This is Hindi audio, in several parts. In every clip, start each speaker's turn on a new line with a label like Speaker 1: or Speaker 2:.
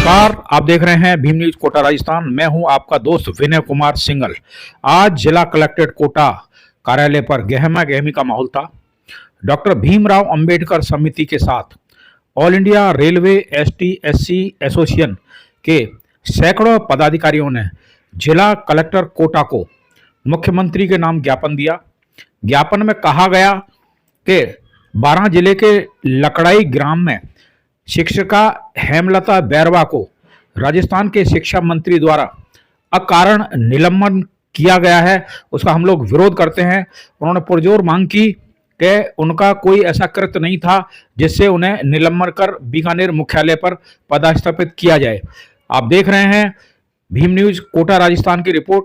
Speaker 1: नमस्कार, आप देख रहे हैं भीम न्यूज कोटा राजस्थान। मैं हूं आपका दोस्त विनय कुमार सिंगल। आज जिला कलेक्ट्रेट कोटा कार्यालय पर गहमा गहमी का माहौल था। डॉक्टर भीमराव अंबेडकर समिति के साथ all India railway ST/SC association के सैकड़ों पदाधिकारियों ने जिला कलेक्टर कोटा को मुख्यमंत्री के नाम ज्ञापन दिया। ज्ञापन में कहा गया कि 12 जिले के लकड़ाई ग्राम में शिक्षिका हेमलता बैरवा को राजस्थान के शिक्षा मंत्री द्वारा अकारण निलंबन किया गया है, उसका हम लोग विरोध करते हैं। उन्होंने पुरजोर मांग की कि उनका कोई ऐसा कृत्य नहीं था जिससे उन्हें निलंबन कर बीकानेर मुख्यालय पर पदस्थापित किया जाए। आप देख रहे हैं भीम न्यूज कोटा राजस्थान की रिपोर्ट।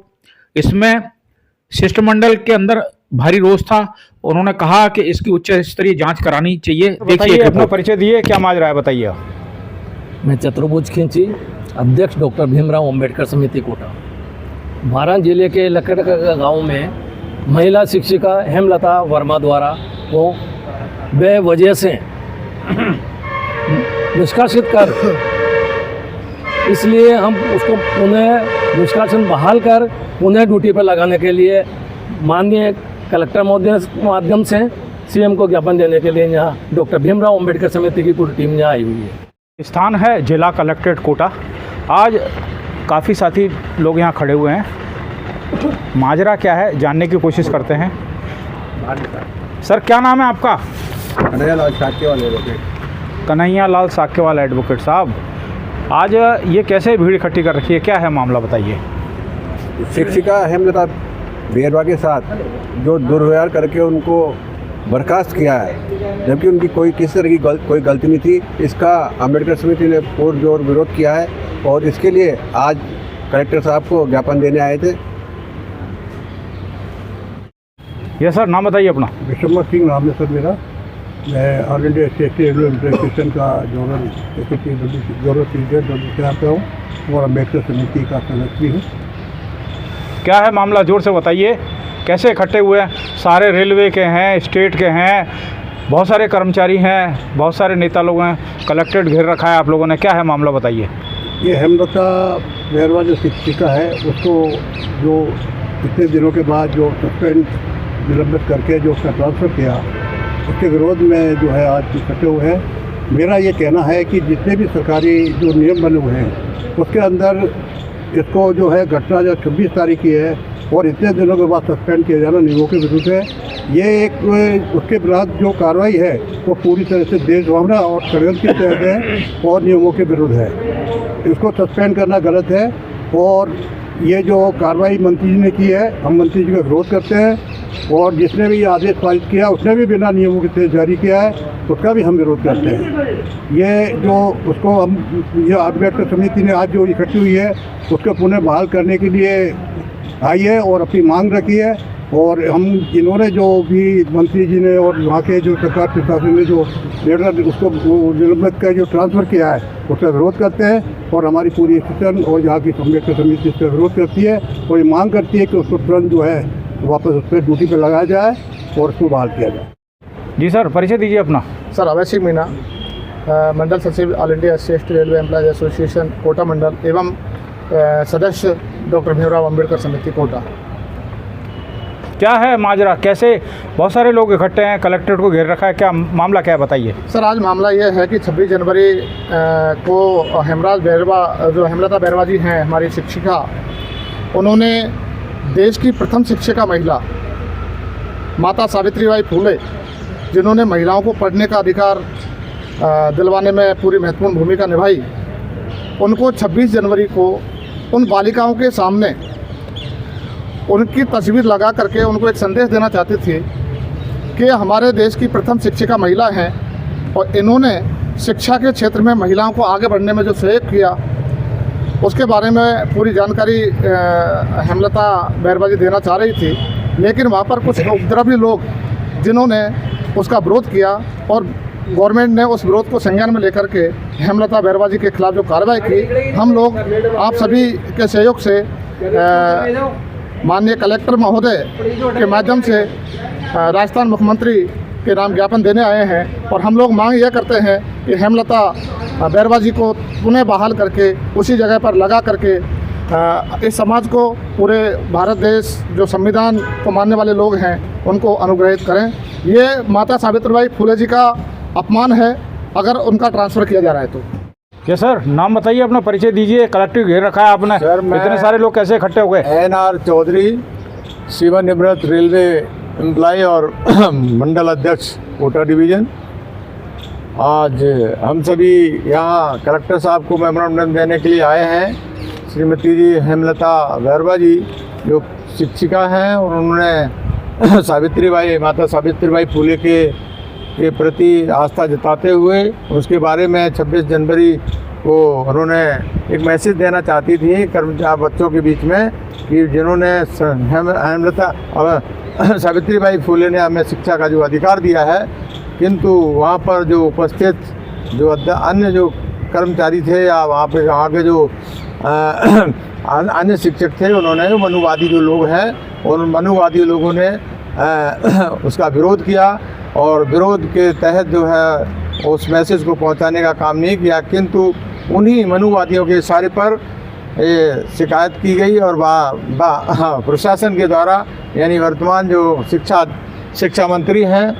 Speaker 1: इसमें शिष्टमंडल के अंदर भारी रोष था। उन्होंने कहा कि इसकी उच्च स्तरीय जांच करानी चाहिए।
Speaker 2: देखिए, अपना परिचय दिए, क्या माजरा है बताइए।
Speaker 3: मैं चतुर्भुज खिंची, अध्यक्ष डॉक्टर भीमराव अंबेडकर समिति कोटा। 12 जिले के लकड़का गांव में महिला शिक्षिका हेमलता वर्मा द्वारा को बेवजह से निष्कासित कर, इसलिए हम उसको पुनः निष्कासन बहाल कर पुनः ड्यूटी पर लगाने के लिए माननीय कलेक्टर महोदय के माध्यम से CM को ज्ञापन देने के लिए यहाँ डॉक्टर भीमराव अंबेडकर समिति की पूरी टीम यहाँ आई हुई है।
Speaker 2: स्थान है जिला कलेक्ट्रेट कोटा। आज काफ़ी साथी लोग यहाँ खड़े हुए हैं। माजरा क्या है जानने की कोशिश करते हैं। सर, क्या नाम है आपका?
Speaker 4: कन्हैयालाल साक्यवाल एडवोकेट।
Speaker 2: कन्हैयालाल साक्यवाल एडवोकेट साहब, आज ये कैसे भीड़ इकट्ठी कर रखी है, क्या है मामला बताइए।
Speaker 4: शिक्षिका हेमलता बैरवा के साथ जो दुर्व्यवहार करके उनको बर्खास्त किया है, जबकि उनकी किसी तरह की कोई गलती नहीं थी, इसका अंबेडकर समिति ने पुरजोर विरोध किया है और इसके लिए आज कलेक्टर साहब को ज्ञापन देने आए थे।
Speaker 2: ये सर, नाम बताइए अपना।
Speaker 5: विश्वमत सिंह नाम है सर मेरा। मैं ऑल इंडिया रेलवे एसोसिएशन का जोनल प्रेसिडेंट पे हूँ और अम्बेडकर समिति का सदस्य भी हूँ।
Speaker 2: क्या है मामला, जोर से बताइए। कैसे इकट्ठे हुए हैं? सारे रेलवे के हैं, स्टेट के हैं, बहुत सारे कर्मचारी हैं, बहुत सारे नेता लोग हैं, कलेक्ट्रेट घेर रखा है आप लोगों ने, क्या है मामला बताइए।
Speaker 5: ये हेमलता बैरवा जो शिक्षिका है उसको जो इतने दिनों के बाद जो सस्पेंड निलंबित करके जो उसका ट्रांसफ़र किया, उसके विरोध में जो है आज इकट्ठे हुए हैं। मेरा ये कहना है कि जितने भी सरकारी जो नियम बने हुए हैं उसके अंदर इसको जो है घटना जो 26 तारीख की है और इतने दिनों के बाद सस्पेंड किया जाना नियमों के विरुद्ध है। ये एक उसके विरुद्ध जो कार्रवाई है वो पूरी तरह से देशभावना और षड्यंत्र के तहत है और नियमों के विरुद्ध है। इसको सस्पेंड करना गलत है और ये जो कार्रवाई मंत्री जी ने की है, हम मंत्री जी का विरोध करते हैं और जिसने भी ये आदेश पारित किया उसने भी बिना नियमों के तहत जारी किया है, उसका भी हम विरोध करते हैं। ये जो उसको हम ये अम्बेडकर समिति ने आज जो इकट्ठी हुई है उसको पुनः बहाल करने के लिए आई है और अपनी मांग रखी है और हम इन्होंने जो भी मंत्री जी ने और वहाँ के जो सरकार प्रशासन ने जो लेटर उसको निलंबित का जो ट्रांसफ़र किया है उसका विरोध करते हैं और हमारी पूरी इंस्टीट्यूशन और यहाँ की अम्बेडकर समिति इसका विरोध करती है और ये मांग करती है कि उसको तुरंत जो है वापस उस पर ड्यूटी पर लगाया जाए और उसको बहाल किया जाए।
Speaker 2: जी सर, परिचय दीजिए अपना।
Speaker 6: सर, अवय सिंह मीना, मंडल सचिव all India SC/ST railway employees association Kota मंडल एवं सदस्य डॉक्टर भीमराव अंबेडकर समिति कोटा।
Speaker 2: क्या है माजरा, कैसे बहुत सारे लोग इकट्ठे हैं, कलेक्ट्रेट को घेर रखा है, क्या मामला क्या है बताइए।
Speaker 6: सर, आज मामला ये है कि 26 जनवरी को हेमलता बैरवा जी हैं हमारी शिक्षिका, उन्होंने देश की प्रथम शिक्षिका महिला माता सावित्रीबाई फुले, जिन्होंने महिलाओं को पढ़ने का अधिकार दिलवाने में पूरी महत्वपूर्ण भूमिका निभाई, उनको 26 जनवरी को उन बालिकाओं के सामने उनकी तस्वीर लगा करके उनको एक संदेश देना चाहती थी कि हमारे देश की प्रथम शिक्षिका महिला हैं और इन्होंने शिक्षा के क्षेत्र में महिलाओं को आगे बढ़ने में जो सहयोग किया उसके बारे में पूरी जानकारी हेमलता बैरवा जी देना चाह रही थी, लेकिन वहाँ पर कुछ उपद्रवी लोग जिन्होंने उसका विरोध किया और गवर्नमेंट ने उस विरोध को संज्ञान में लेकर के हेमलता बैरवा जी के खिलाफ जो कार्रवाई की, हम लोग आप सभी के सहयोग से माननीय कलेक्टर महोदय के माध्यम से राजस्थान मुख्यमंत्री के नाम ज्ञापन देने आए हैं और हम लोग मांग यह करते हैं कि हेमलता बैरवा जी को पुनः बहाल करके उसी जगह पर लगा करके इस समाज को, पूरे भारत देश जो संविधान को मानने वाले लोग हैं, उनको अनुग्रहित करें। ये माता सावित्रीबाई फुले जी का अपमान है अगर उनका ट्रांसफ़र किया जा रहा है तो।
Speaker 2: क्या सर, नाम बताइए, अपना परिचय दीजिए। कलेक्टर घेर रखा है आपने,
Speaker 4: सर, मैं-
Speaker 2: इतने सारे लोग कैसे इकट्ठे हो गए?
Speaker 7: NR चौधरी, सेवानिवृत्त रेलवे एम्प्लॉय और मंडल अध्यक्ष कोटा डिवीज़न। आज हम सभी यहाँ कलेक्टर साहब को मेमोरेंडम देने के लिए आए हैं। श्रीमती जी हेमलता बैरवा जी जो शिक्षिका हैं और उन्होंने माता सावित्रीबाई फुले के प्रति आस्था जताते हुए उसके बारे में 26 जनवरी को उन्होंने एक मैसेज देना चाहती थी कर्मचारी बच्चों के बीच में कि जिन्होंने हेमलता सावित्रीबाई फुले ने हमें शिक्षा का जो अधिकार दिया है, किंतु वहाँ पर जो उपस्थित जो अन्य जो कर्मचारी थे या वहाँ के जो अन्य शिक्षक थे, उन्होंने मनुवादी जो लोग हैं और मनुवादी लोगों ने उसका विरोध किया और विरोध के तहत जो है उस मैसेज को पहुंचाने का काम नहीं किया, किंतु उन्हीं मनुवादियों के इशारे पर ये शिकायत की गई और प्रशासन के द्वारा, यानी वर्तमान जो शिक्षा मंत्री हैं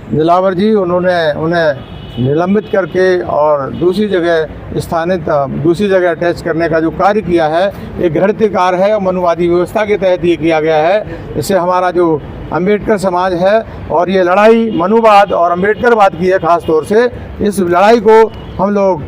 Speaker 7: दिलावर जी, उन्होंने उन्हें निलंबित करके और दूसरी जगह अटैच करने का जो कार्य किया है, ये घृणित कार्य है और मनुवादी व्यवस्था के तहत ये किया गया है। इससे हमारा जो अंबेडकर समाज है और ये लड़ाई मनुवाद और अंबेडकरवाद की है, ख़ास तौर से इस लड़ाई को हम लोग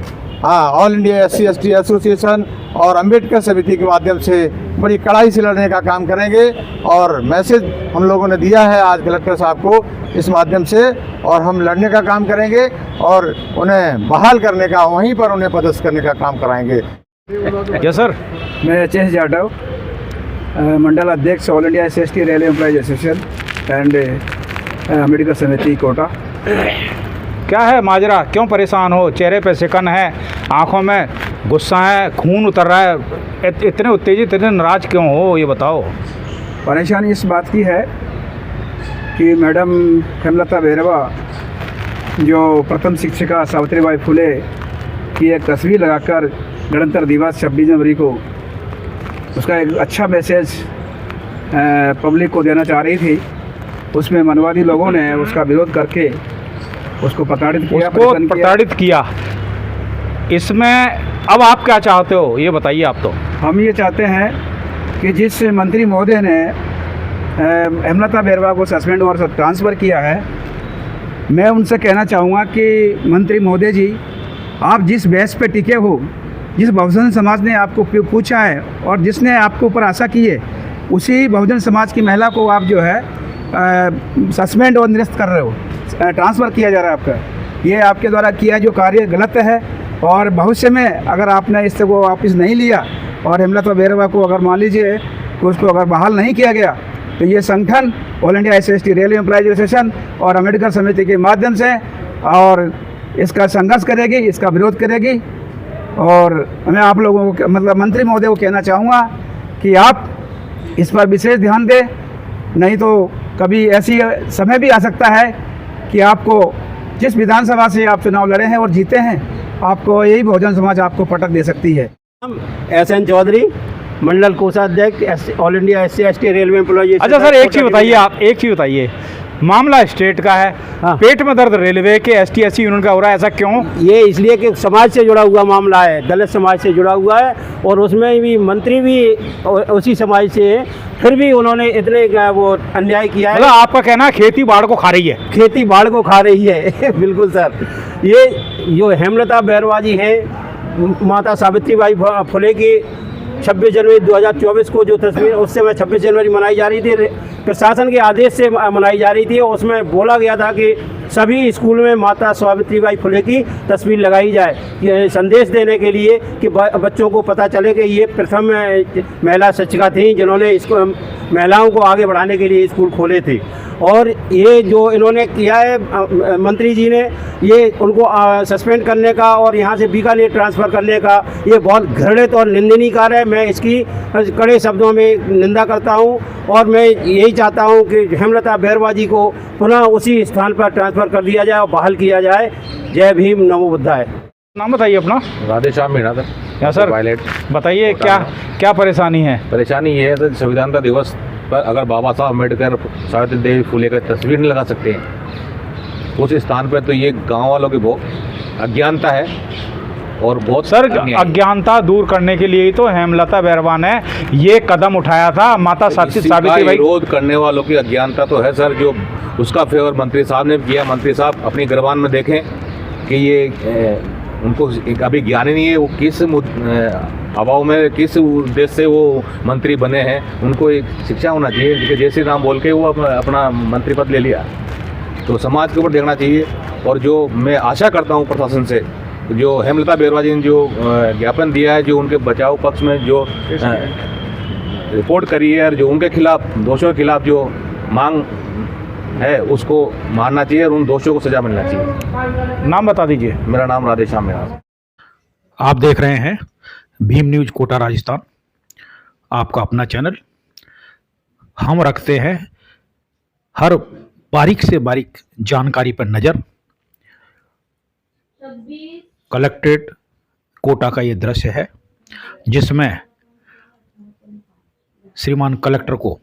Speaker 7: ऑल इंडिया SC/ST एसोसिएशन और अंबेडकर समिति के माध्यम से बड़ी कड़ाई से लड़ने का काम करेंगे और मैसेज हम लोगों ने दिया है आज कलेक्टर साहब को इस माध्यम से, और हम लड़ने का काम करेंगे और उन्हें बहाल करने का, वहीं पर उन्हें पदस्थ करने का काम कराएंगे।
Speaker 2: Yes sir.
Speaker 8: मैं HS जाटव, मंडल अध्यक्ष all India SC/ST railway employees association and Ambedkar समिति कोटा।
Speaker 2: क्या है माजरा, क्यों परेशान हो? चेहरे पे सिकन है, आंखों में गुस्सा है, खून उतर रहा है, इतने उत्तेजित, इतने नाराज क्यों हो, ये बताओ।
Speaker 8: परेशानी इस बात की है कि मैडम हेमलता बैरवा जो प्रथम शिक्षिका सावित्रीबाई फुले की एक तस्वीर लगाकर गणतंत्र दिवस 26 जनवरी को उसका एक अच्छा मैसेज पब्लिक को देना चाह रही थी, उसमें मनवादी लोगों ने उसका विरोध करके उसको
Speaker 2: प्रताड़ित किया। इसमें अब आप क्या चाहते हो, ये बताइए आप तो।
Speaker 8: हम ये चाहते हैं कि जिस मंत्री महोदय ने हेमलता बैरवा को सस्पेंड और ट्रांसफ़र किया है, मैं उनसे कहना चाहूँगा कि मंत्री महोदय जी, आप जिस बहस पे टिके हो, जिस बहुजन समाज ने आपको पूछा है और जिसने आपके ऊपर आशा की है, उसी बहुजन समाज की महिला को आप जो है सस्पेंड और निरस्त कर रहे हो, ट्रांसफ़र किया जा रहा है आपका। ये आपके द्वारा किया जो कार्य गलत है और भविष्य में अगर आपने इससे वो वापस नहीं लिया और हेमलता बैरवा को अगर मान लीजिए कि उसको अगर बहाल नहीं किया गया, तो ये संगठन all India SC/ST railway employees association और अंबेडकर समिति के माध्यम से और इसका संघर्ष करेगी, इसका विरोध करेगी। और मैं आप लोगों को, मतलब मंत्री महोदय को कहना चाहूँगा कि आप इस पर विशेष ध्यान दें, नहीं तो कभी ऐसी समय भी आ सकता है कि आपको जिस विधानसभा से आप चुनाव लड़े हैं और जीते हैं, आपको यही बहुजन समाज आपको पटक दे सकती है।
Speaker 9: SN चौधरी, मंडल कोषाध्यक्ष all India SC/ST railway employees.
Speaker 2: अच्छा सर, एक चीज़ बताइए, आप एक चीज़ बताइए, मामला स्टेट का है,
Speaker 9: हाँ।
Speaker 2: पेट में दर्द रेलवे के ST/SC यूनियन का हो रहा है, ऐसा क्यों?
Speaker 9: ये इसलिए कि समाज से जुड़ा हुआ मामला है, दलित समाज से जुड़ा हुआ है और उसमें भी मंत्री भी उसी समाज से है, फिर भी उन्होंने इतने वो अन्याय किया है।
Speaker 2: मतलब आपका कहना है खेती बाढ़ को खा रही है?
Speaker 9: खेती बाढ़ को खा रही है बिल्कुल सर। ये जो हेमलता बैरवा जी है, माता सावित्रीबाई फुले की 26 जनवरी 2024 को जो तस्वीर उस समय 26 जनवरी मनाई जा रही थी, प्रशासन के आदेश से मनाई जा रही थी, और उसमें बोला गया था कि सभी स्कूल में माता सावित्रीबाई फुले की तस्वीर लगाई जाए, ये संदेश देने के लिए कि बच्चों को पता चले कि ये प्रथम महिला शिक्षिका थी जिन्होंने इसको महिलाओं को आगे बढ़ाने के लिए स्कूल खोले थे। और ये जो इन्होंने किया है मंत्री जी ने, ये उनको सस्पेंड करने का और यहाँ से बीकानेर ट्रांसफ़र करने का, ये बहुत घृणित और निंदनीय कार्य है। मैं इसकी कड़े शब्दों में निंदा करता हूँ और मैं यही चाहता हूँ कि हेमलता बैरवा जी को पुनः उसी स्थान पर ट्रांसफ़र कर दिया जाए और बहाल किया जाए। जय भीम, नमो बुद्धाय।
Speaker 2: नाम बताइए अपना।
Speaker 10: राधेश्याम मीणा सर।
Speaker 2: यहाँ सर
Speaker 10: पायलट।
Speaker 2: बताइए क्या परेशानी है।
Speaker 10: परेशानी ये है तो संविधान दिवस पर अगर बाबा साहब अम्बेडकर, सावित्री देवी फुले का तस्वीर नहीं लगा सकते हैं उस स्थान पर, तो ये गांव वालों की बहुत अज्ञानता है और बहुत
Speaker 2: सर अज्ञानता दूर करने के लिए ही तो हेमलता बैरवा ने ये कदम उठाया था। माता सावित्री बाई
Speaker 10: विरोध करने वालों की अज्ञानता तो है सर, जो उसका फेवर मंत्री साहब ने किया। मंत्री साहब अपनी गिरबान में देखें कि ये उनको अभी ज्ञान ही नहीं है वो किस अभाव में, किस उद्देश्य से वो मंत्री बने हैं। उनको एक शिक्षा होना चाहिए कि जय श्री राम बोल के वो अपना मंत्री पद ले लिया। तो समाज के ऊपर देखना चाहिए। और जो मैं आशा करता हूँ प्रशासन से, जो हेमलता बैरवा जी ने जो ज्ञापन दिया है, जो उनके बचाव पक्ष में जो रिपोर्ट करी है और जो उनके खिलाफ, दोषियों के खिलाफ जो मांग है उसको मानना चाहिए और उन दोषियों को सजा मिलना चाहिए।
Speaker 2: नाम बता दीजिए।
Speaker 10: मेरा नाम राधेश्याम मीणा।
Speaker 1: आप देख रहे हैं भीम न्यूज कोटा राजस्थान, आपका अपना चैनल। हम रखते हैं हर बारीक से बारीक जानकारी पर नज़र। कलेक्ट्रेट कोटा का ये दृश्य है जिसमें श्रीमान कलेक्टर को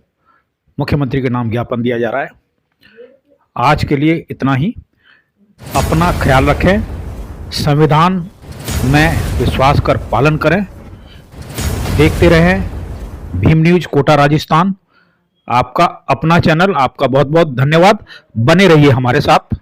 Speaker 1: मुख्यमंत्री के नाम ज्ञापन दिया जा रहा है। आज के लिए इतना ही। अपना ख्याल रखें, संविधान में विश्वास कर पालन करें। देखते रहें भीम न्यूज कोटा राजस्थान, आपका अपना चैनल। आपका बहुत बहुत धन्यवाद। बने रहिए हमारे साथ।